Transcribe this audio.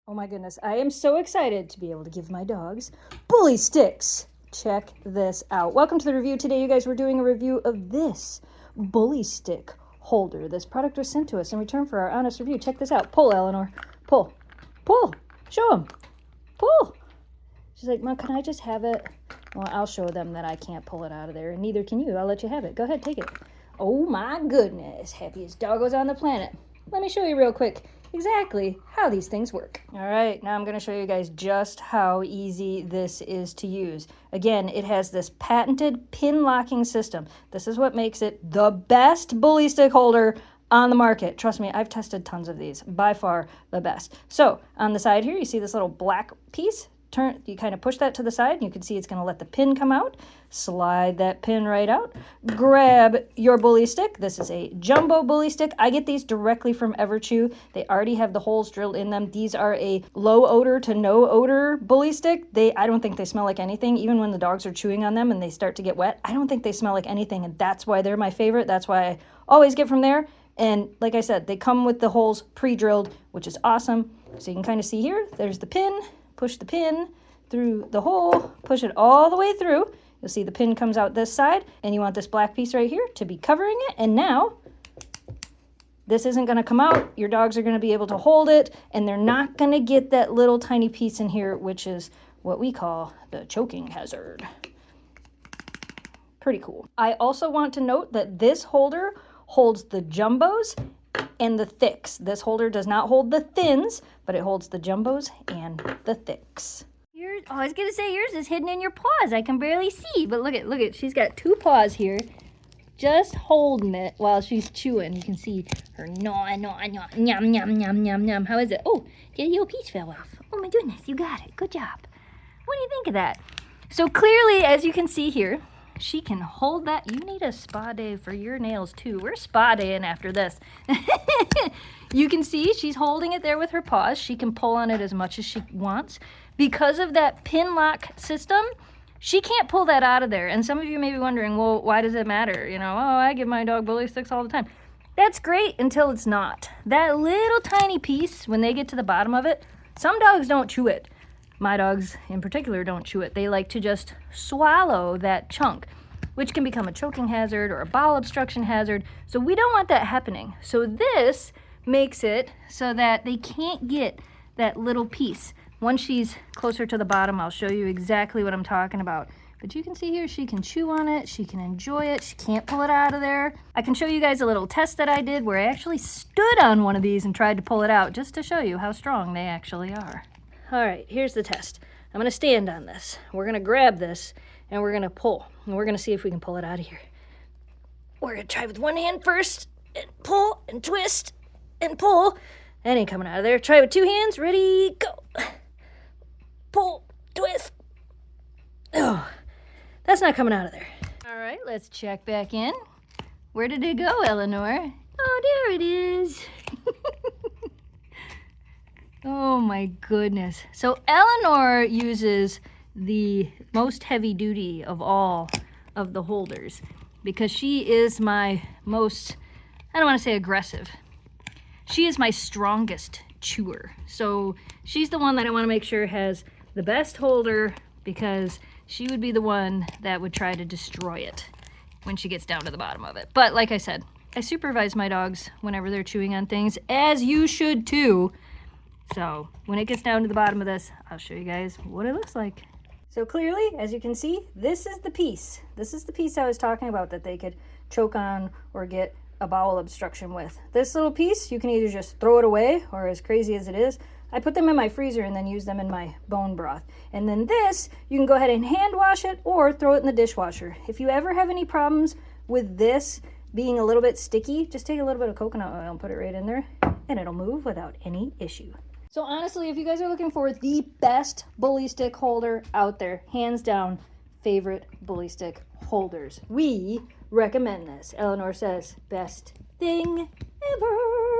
Oh my goodness, I am so excited to be able to give my dogs bully sticks. Check this out. Welcome to the review. Today, you guys, we're doing a review of this bully stick holder. This product was sent to us in return for our honest review. Check this out. Pull, Eleanor. Pull. Pull. Show them. Pull. She's like, Mom, can I just have it? Well, I'll show them that I can't pull it out of there, and neither can you. I'll let you have it. Go ahead, take it. Oh my goodness. Happiest doggos on the planet. Let me show you real quick exactly how these things work. All right, now I'm going to show you guys just how easy this is to use. Again, it has this patented pin locking system. This is what makes it the best bully stick holder on the market. Trust me, I've tested tons of these. By far the best. So on the side here, you see this little black piece. You kind of push that to the side, and you can see it's going to let the pin come out. Slide that pin right out. Grab your bully stick. This is a jumbo bully stick. I get these directly from EverChew. They already have the holes drilled in them. These are a low odor to no odor bully stick. I don't think they smell like anything. Even when the dogs are chewing on them and they start to get wet, I don't think they smell like anything, and that's why they're my favorite. That's why I always get from there. And like I said, they come with the holes pre-drilled, which is awesome. So you can kind of see here, there's the pin. Push the pin through the hole, push it all the way through. You'll see the pin comes out this side, and you want this black piece right here to be covering it. And now, this isn't going to come out. Your dogs are going to be able to hold it, and they're not going to get that little tiny piece in here, which is what we call the choking hazard. Pretty cool. I also want to note that this holder holds the jumbos and the thicks. This holder does not hold the thins, but it holds the jumbos and the thicks. I was gonna say yours is hidden in your paws. I can barely see, but look at, she's got two paws here, just holding it while she's chewing. You can see her gnaw, yum, yum, yum, yum, yum. How is it? Oh, the little piece fell off. Oh my goodness, you got it. Good job. What do you think of that? So clearly, as you can see here, she can hold that. You need a spa day for your nails too. We're spa daying after this. You can see she's holding it there with her paws. She can pull on it as much as she wants. Because of that pin lock system, she can't pull that out of there. And some of you may be wondering, well, why does it matter? You know, oh, I give my dog bully sticks all the time. That's great until it's not. That little tiny piece, when they get to the bottom of it, some dogs don't chew it. My dogs in particular don't chew it. They like to just swallow that chunk, which can become a choking hazard or a bowel obstruction hazard. So we don't want that happening. So this makes it so that they can't get that little piece. Once she's closer to the bottom, I'll show you exactly what I'm talking about. But you can see here, she can chew on it, she can enjoy it, she can't pull it out of there. I can show you guys a little test that I did where I actually stood on one of these and tried to pull it out just to show you how strong they actually are. All right, here's the test. I'm gonna stand on this. We're gonna grab this and we're gonna pull. And we're gonna see if we can pull it out of here. We're gonna try with one hand first and pull and twist and pull. That ain't coming out of there. Try with two hands. Ready, go. Pull, twist. Oh, that's not coming out of there. All right, let's check back in. Where did it go, Eleanor? Oh, there it is. Oh my goodness. So Eleanor uses the most heavy duty of all of the holders because she is my most, I don't want to say aggressive. She is my strongest chewer. So she's the one that I want to make sure has the best holder because she would be the one that would try to destroy it when she gets down to the bottom of it. But like I said, I supervise my dogs whenever they're chewing on things, as you should too. So when it gets down to the bottom of this, I'll show you guys what it looks like. So clearly, as you can see, this is the piece. This is the piece I was talking about that they could choke on or get a bowel obstruction with. This little piece, you can either just throw it away, or as crazy as it is, I put them in my freezer and then use them in my bone broth. And then this, you can go ahead and hand wash it or throw it in the dishwasher. If you ever have any problems with this being a little bit sticky, just take a little bit of coconut oil and put it right in there and it'll move without any issue. So honestly, if you guys are looking for the best bully stick holder out there, hands down, favorite bully stick holders, we recommend this. Eleanor says, best thing ever.